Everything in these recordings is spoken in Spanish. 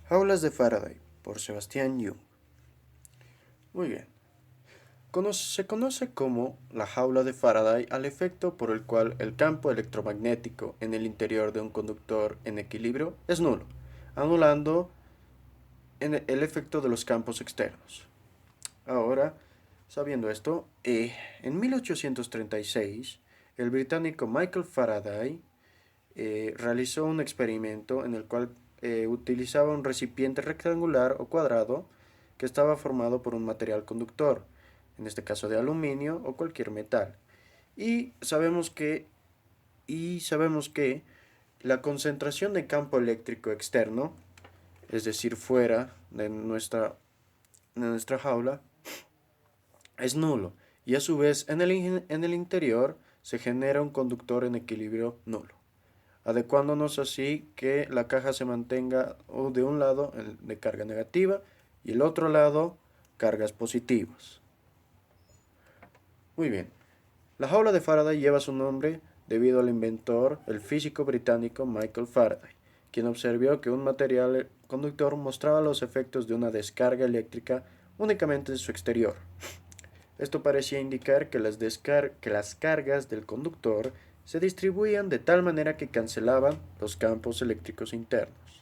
Jaulas de Faraday, por Sebastián Jung. Muy bien. Se conoce como la jaula de Faraday al efecto por el cual el campo electromagnético en el interior de un conductor en equilibrio es nulo, anulando el efecto de los campos externos. Ahora, sabiendo esto, en 1836, el británico Michael Faraday realizó un experimento en el cual utilizaba un recipiente rectangular o cuadrado que estaba formado por un material conductor, en este caso de aluminio o cualquier metal. Y sabemos que, y sabemos que la concentración de campo eléctrico externo, es decir, fuera de nuestra jaula, es nulo. Y a su vez, en el interior se genera un conductor en equilibrio nulo, adecuándonos así que la caja se mantenga de un lado de carga negativa y el otro lado cargas positivas. Muy bien, la jaula de Faraday lleva su nombre debido al inventor, el físico británico Michael Faraday, quien observó que un material conductor mostraba los efectos de una descarga eléctrica únicamente en su exterior. Esto parecía indicar que las cargas del conductor se distribuían de tal manera que cancelaban los campos eléctricos internos.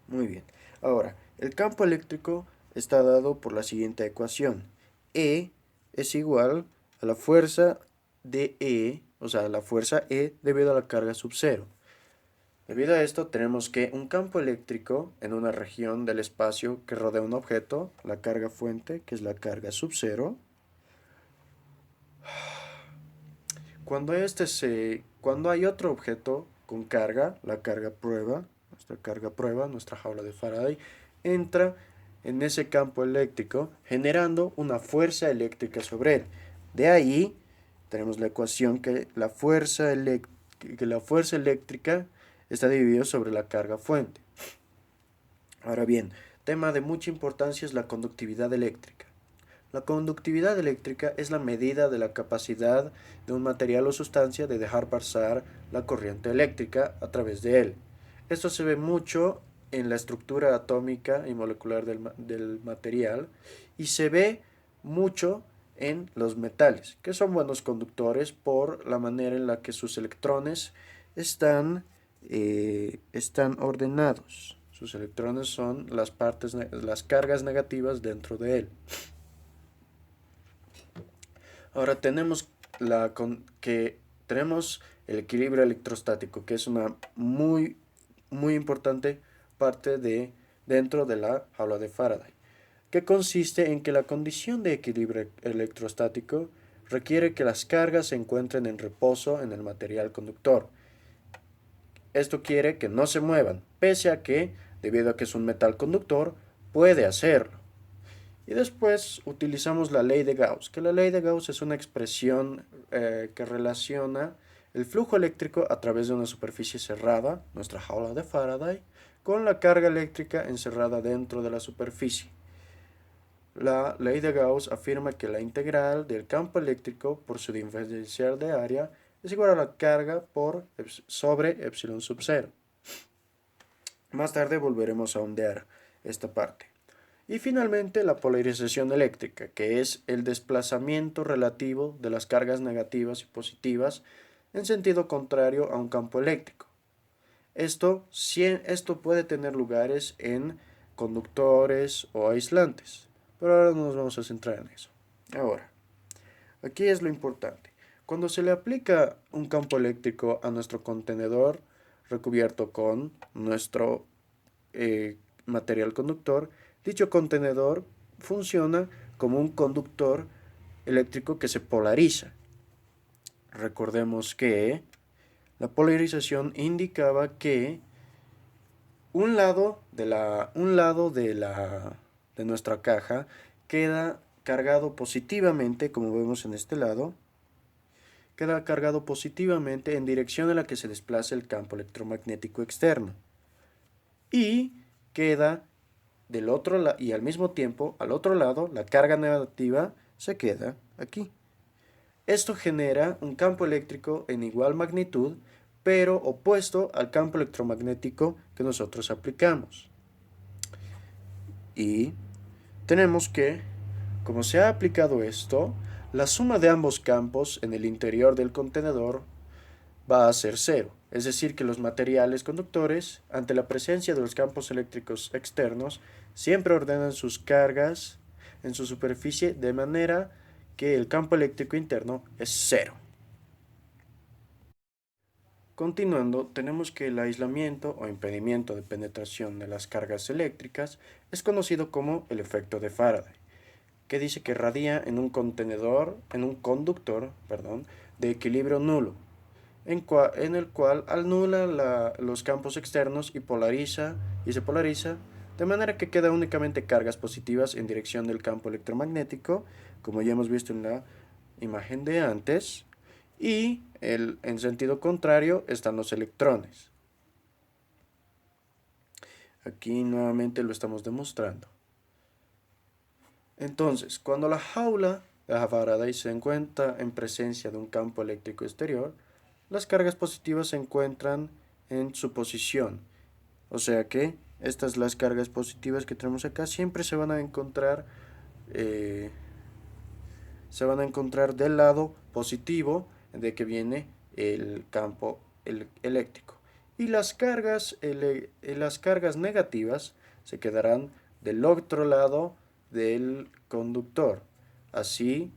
Muy bien. Ahora, el campo eléctrico está dado por la siguiente ecuación. E es igual a la fuerza de E, o sea, la fuerza E debido a la carga sub cero. Debido a esto, tenemos que un campo eléctrico en una región del espacio que rodea un objeto, la carga fuente, que es la carga sub cero, cuando hay otro objeto con carga, la carga prueba, nuestra jaula de Faraday, entra en ese campo eléctrico generando una fuerza eléctrica sobre él. De ahí tenemos la ecuación que la fuerza eléctrica está dividida sobre la carga fuente. Ahora bien, tema de mucha importancia es la conductividad eléctrica. La conductividad eléctrica es la medida de la capacidad de un material o sustancia de dejar pasar la corriente eléctrica a través de él. Esto se ve mucho en la estructura atómica y molecular del material y se ve mucho en los metales, que son buenos conductores por la manera en la que sus electrones están ordenados. Sus electrones son las cargas negativas dentro de él. Ahora tenemos el equilibrio electrostático, que es una muy, muy importante parte dentro de la jaula de Faraday, que consiste en que la condición de equilibrio electrostático requiere que las cargas se encuentren en reposo en el material conductor. Esto quiere que no se muevan, pese a que, debido a que es un metal conductor, puede hacerlo. Y después utilizamos la ley de Gauss, que la ley de Gauss es una expresión que relaciona el flujo eléctrico a través de una superficie cerrada, nuestra jaula de Faraday, con la carga eléctrica encerrada dentro de la superficie. La ley de Gauss afirma que la integral del campo eléctrico por su diferencial de área es igual a la carga sobre epsilon sub 0. Más tarde volveremos a ondear esta parte. Y finalmente la polarización eléctrica, que es el desplazamiento relativo de las cargas negativas y positivas en sentido contrario a un campo eléctrico. Esto puede tener lugares en conductores o aislantes, pero ahora no nos vamos a centrar en eso. Ahora, aquí es lo importante. Cuando se le aplica un campo eléctrico a nuestro contenedor recubierto con nuestro material conductor, dicho contenedor funciona como un conductor eléctrico que se polariza. Recordemos que la polarización indicaba que un lado de nuestra caja queda cargado positivamente, como vemos en este lado, queda cargado positivamente en dirección a la que se desplaza el campo electromagnético externo. Y queda del otro lado, y al mismo tiempo, al otro lado, la carga negativa se queda aquí. Esto genera un campo eléctrico en igual magnitud, pero opuesto al campo electromagnético que nosotros aplicamos. Y tenemos que, como se ha aplicado esto, la suma de ambos campos en el interior del contenedor va a ser cero. Es decir, que los materiales conductores, ante la presencia de los campos eléctricos externos, siempre ordenan sus cargas en su superficie de manera que el campo eléctrico interno es cero. Continuando, tenemos que el aislamiento o impedimento de penetración de las cargas eléctricas es conocido como el efecto de Faraday, que dice que radia en un conductor, de equilibrio nulo, en el cual anula los campos externos y se polariza de manera que queda únicamente cargas positivas en dirección del campo electromagnético, como ya hemos visto en la imagen de antes, y en sentido contrario están los electrones. Aquí nuevamente lo estamos demostrando. Entonces, cuando la jaula de Faraday se encuentra en presencia de un campo eléctrico exterior, las cargas positivas se encuentran en su posición. O sea que las cargas positivas que tenemos acá siempre se van a encontrar del lado positivo de que viene el campo eléctrico. Y las cargas negativas se quedarán del otro lado del conductor. Así,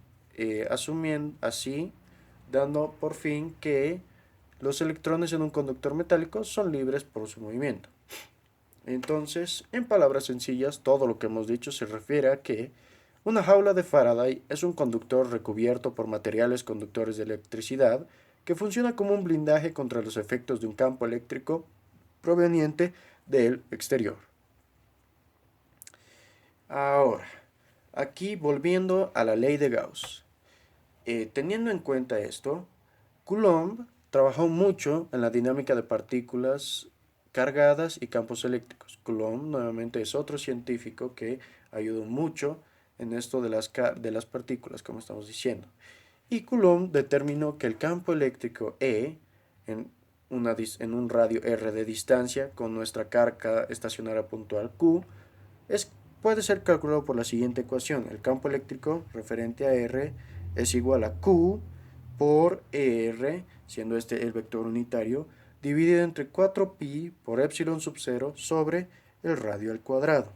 dando por fin que los electrones en un conductor metálico son libres por su movimiento. Entonces, en palabras sencillas, todo lo que hemos dicho se refiere a que una jaula de Faraday es un conductor recubierto por materiales conductores de electricidad que funciona como un blindaje contra los efectos de un campo eléctrico proveniente del exterior. Ahora, aquí volviendo a la ley de Gauss. Teniendo en cuenta esto, Coulomb trabajó mucho en la dinámica de partículas cargadas y campos eléctricos. Coulomb nuevamente es otro científico que ayudó mucho en esto de las partículas, como estamos diciendo. Y Coulomb determinó que el campo eléctrico E, en un radio r de distancia con nuestra carga estacionaria puntual Q, puede ser calculado por la siguiente ecuación. El campo eléctrico referente a R es igual a Q por ER, siendo este el vector unitario, dividido entre 4pi por epsilon sub 0 sobre el radio al cuadrado.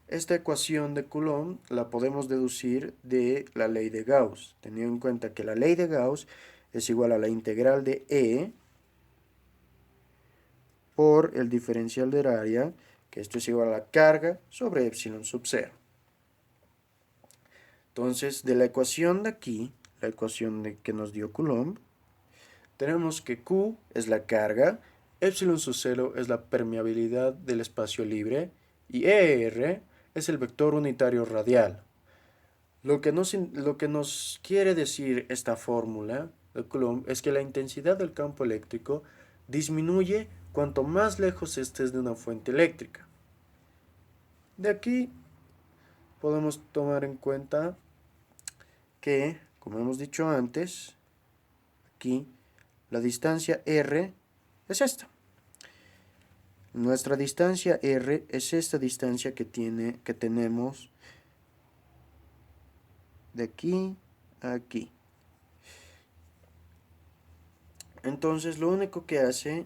Esta ecuación de Coulomb la podemos deducir de la ley de Gauss, teniendo en cuenta que la ley de Gauss es igual a la integral de E por el diferencial del área, que esto es igual a la carga sobre epsilon sub 0. Entonces, de la ecuación de aquí, la ecuación que nos dio Coulomb, tenemos que Q es la carga, epsilon sub 0 es la permeabilidad del espacio libre y ER es el vector unitario radial. Lo que nos quiere decir esta fórmula de Coulomb es que la intensidad del campo eléctrico disminuye cuanto más lejos estés de una fuente eléctrica. De aquí podemos tomar en cuenta que, como hemos dicho antes, aquí la distancia R es esta. Nuestra distancia R es esta distancia que tenemos de aquí a aquí. Entonces lo único que hace,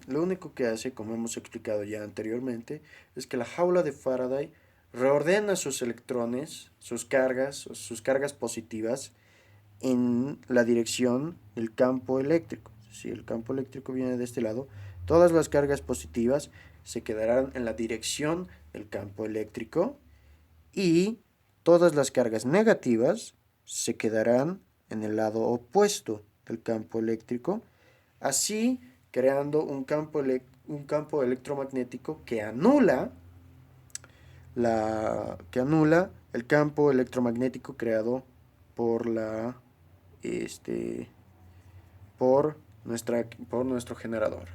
como hemos explicado ya anteriormente, es que la jaula de Faraday reordena sus electrones, sus cargas positivas en la dirección del campo eléctrico. Si el campo eléctrico viene de este lado, todas las cargas positivas se quedarán en la dirección del campo eléctrico y todas las cargas negativas se quedarán en el lado opuesto del campo eléctrico, así creando un campo electromagnético que anula el campo electromagnético creado por nuestro generador.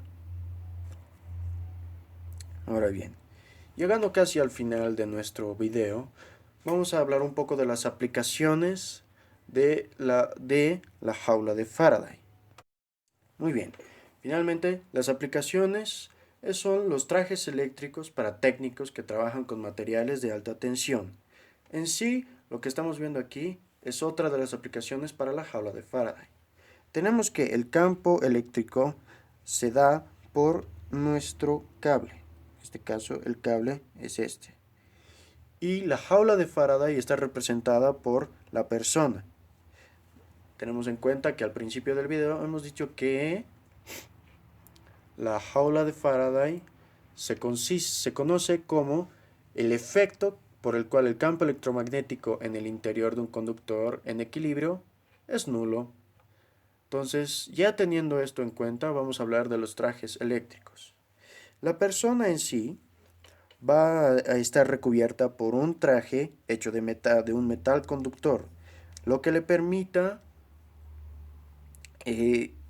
Ahora bien, llegando casi al final de nuestro video, vamos a hablar un poco de las aplicaciones de la jaula de Faraday. Muy bien, Finalmente, las aplicaciones son los trajes eléctricos para técnicos que trabajan con materiales de alta tensión. En sí, lo que estamos viendo aquí es otra de las aplicaciones para la jaula de Faraday. Tenemos que el campo eléctrico se da por nuestro cable. En este caso, el cable es este. Y la jaula de Faraday está representada por la persona. Tenemos en cuenta que al principio del video hemos dicho que la jaula de Faraday se conoce como el efecto por el cual el campo electromagnético en el interior de un conductor en equilibrio es nulo. Entonces, ya teniendo esto en cuenta, vamos a hablar de los trajes eléctricos. La persona en sí va a estar recubierta por un traje hecho de metal, de un metal conductor, lo que le permita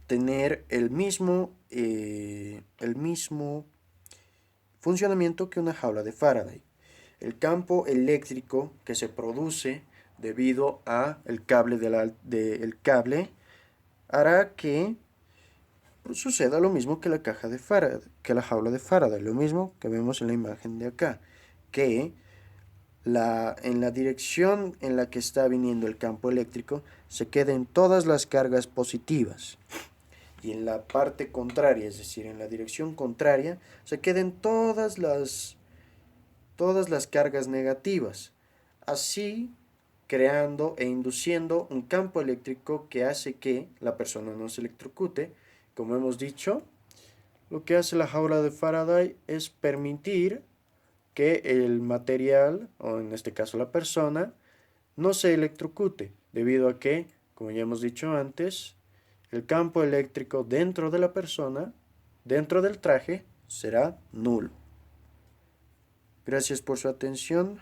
tener el mismo funcionamiento que una jaula de Faraday. El campo eléctrico que se produce debido a el cable, el cable hará que suceda lo mismo que la caja de Faraday, que la jaula de Faraday, lo mismo que vemos en la imagen de acá, que en la dirección en la que está viniendo el campo eléctrico se queden todas las cargas positivas y en la parte contraria, es decir, en la dirección contraria, se queden todas las cargas negativas, así creando e induciendo un campo eléctrico que hace que la persona no se electrocute. Como hemos dicho, lo que hace la jaula de Faraday es permitir que el material, o en este caso la persona, no se electrocute, debido a que, como ya hemos dicho antes, el campo eléctrico dentro de la persona, dentro del traje, será nulo. Gracias por su atención.